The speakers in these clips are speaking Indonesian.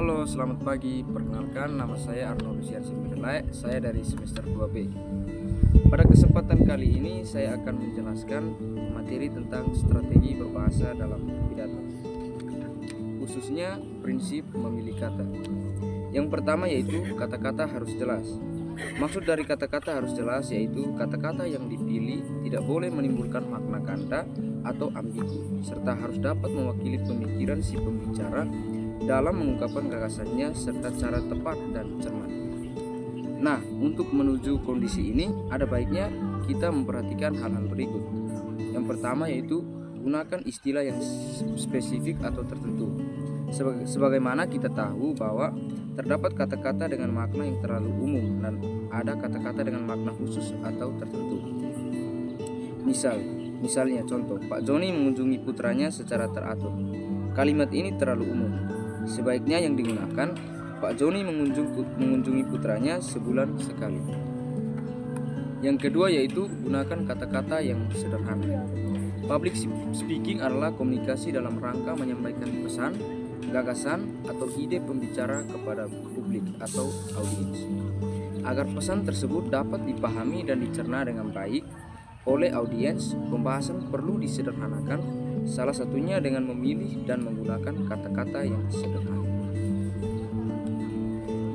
Halo, selamat pagi. Perkenalkan, nama saya Arno Lucian Simbirelai. Saya dari semester 2B. Pada kesempatan kali ini, saya akan menjelaskan materi tentang strategi berbahasa dalam pidato, khususnya prinsip memilih kata. Yang pertama yaitu kata-kata harus jelas. Maksud dari kata-kata harus jelas yaitu kata-kata yang dipilih tidak boleh menimbulkan makna ganda atau ambigu, serta harus dapat mewakili pemikiran si pembicara dalam mengungkapkan gagasannya serta cara tepat dan cermat. Nah, untuk menuju kondisi ini ada baiknya kita memperhatikan hal-hal berikut. Yang pertama yaitu gunakan istilah yang spesifik atau tertentu. Sebagaimana kita tahu bahwa terdapat kata-kata dengan makna yang terlalu umum dan ada kata-kata dengan makna khusus atau tertentu. Misalnya contoh, Pak Joni mengunjungi putranya secara teratur. Kalimat ini terlalu umum. Sebaiknya yang digunakan, Pak Joni mengunjungi putranya sebulan sekali. Yang kedua yaitu gunakan kata-kata yang sederhana. Public speaking adalah komunikasi dalam rangka menyampaikan pesan, gagasan, atau ide pembicara kepada publik atau audiens. Agar pesan tersebut dapat dipahami dan dicerna dengan baik oleh audiens, pembahasan perlu disederhanakan, salah satunya dengan memilih dan menggunakan kata-kata yang sederhana.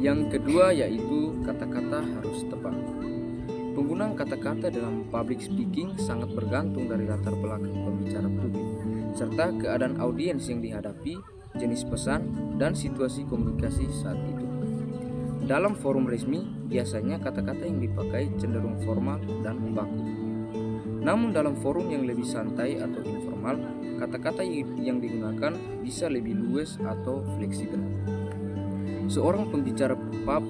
Yang kedua yaitu kata-kata harus tepat. Penggunaan kata-kata dalam public speaking sangat bergantung dari latar belakang pembicara publik, serta keadaan audiens yang dihadapi, jenis pesan, dan situasi komunikasi saat itu. Dalam forum resmi, biasanya kata-kata yang dipakai cenderung formal dan baku. Namun dalam forum yang lebih santai atau informal, kata-kata yang digunakan bisa lebih luas atau fleksibel. Seorang pembicara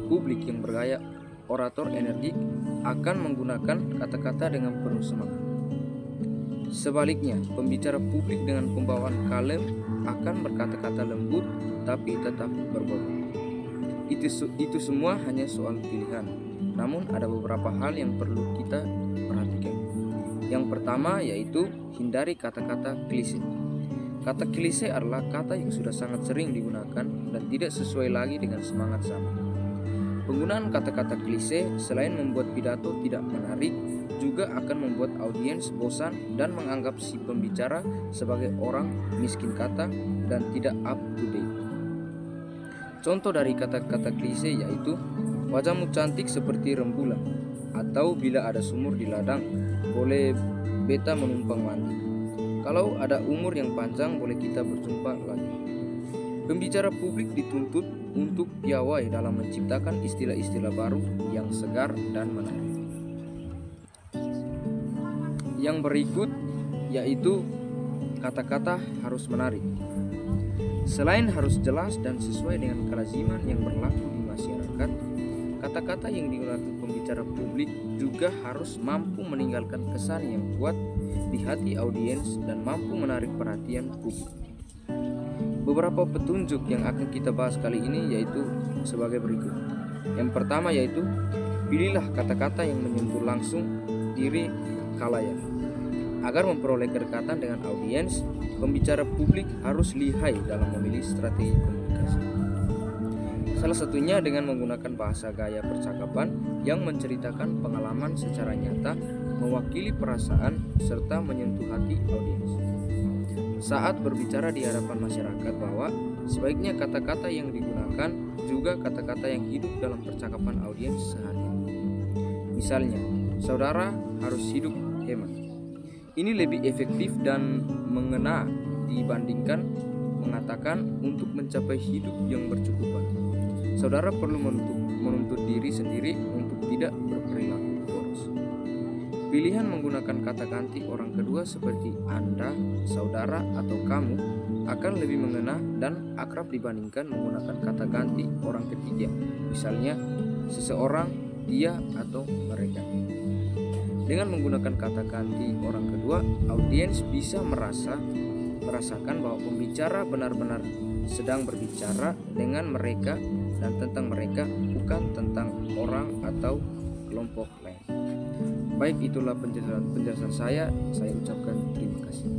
publik yang bergaya orator energik akan menggunakan kata-kata dengan penuh semangat. Sebaliknya, pembicara publik dengan pembawaan kalem akan berkata-kata lembut tapi tetap berbobot. Itu semua hanya soal pilihan. Namun ada beberapa hal yang perlu kita perhatikan. Yang pertama yaitu hindari kata-kata klise. Kata klise adalah kata yang sudah sangat sering digunakan dan tidak sesuai lagi dengan semangat zaman. Penggunaan kata-kata klise selain membuat pidato tidak menarik, juga akan membuat audiens bosan dan menganggap si pembicara sebagai orang miskin kata dan tidak up to date. Contoh dari kata-kata klise yaitu wajahmu cantik seperti rembulan, atau bila ada sumur di ladang, boleh beta menumpang mandi. Kalau ada umur yang panjang, boleh kita berjumpa lagi. Pembicara publik dituntut untuk piawai dalam menciptakan istilah-istilah baru yang segar dan menarik. Yang berikut yaitu kata-kata harus menarik. Selain harus jelas dan sesuai dengan kelaziman yang berlaku di masyarakat, kata-kata yang digunakan pembicara publik juga harus mampu meninggalkan kesan yang kuat di hati audiens dan mampu menarik perhatian publik. Beberapa petunjuk yang akan kita bahas kali ini yaitu sebagai berikut. Yang pertama yaitu pilihlah kata-kata yang menyentuh langsung diri khalayak. Agar memperoleh kedekatan dengan audiens, pembicara publik harus lihai dalam memilih strategi komunikasi. Salah satunya dengan menggunakan bahasa gaya percakapan yang menceritakan pengalaman secara nyata, mewakili perasaan, serta menyentuh hati audiens. Saat berbicara di hadapan masyarakat bahwa sebaiknya kata-kata yang digunakan juga kata-kata yang hidup dalam percakapan audiens sehari-hari. Misalnya, saudara harus hidup hemat. Ini lebih efektif dan mengena dibandingkan mengatakan untuk mencapai hidup yang berkecukupan. Saudara perlu menuntut diri sendiri untuk tidak berperilaku boros. Pilihan menggunakan kata ganti orang kedua seperti Anda, saudara, atau kamu akan lebih mengena dan akrab dibandingkan menggunakan kata ganti orang ketiga, misalnya seseorang, dia, atau mereka. Dengan menggunakan kata ganti orang kedua, audiens bisa merasakan bahwa pembicara benar-benar sedang berbicara dengan mereka dan tentang mereka, bukan tentang orang atau kelompok lain. Baik, itulah penjelasan saya ucapkan terima kasih.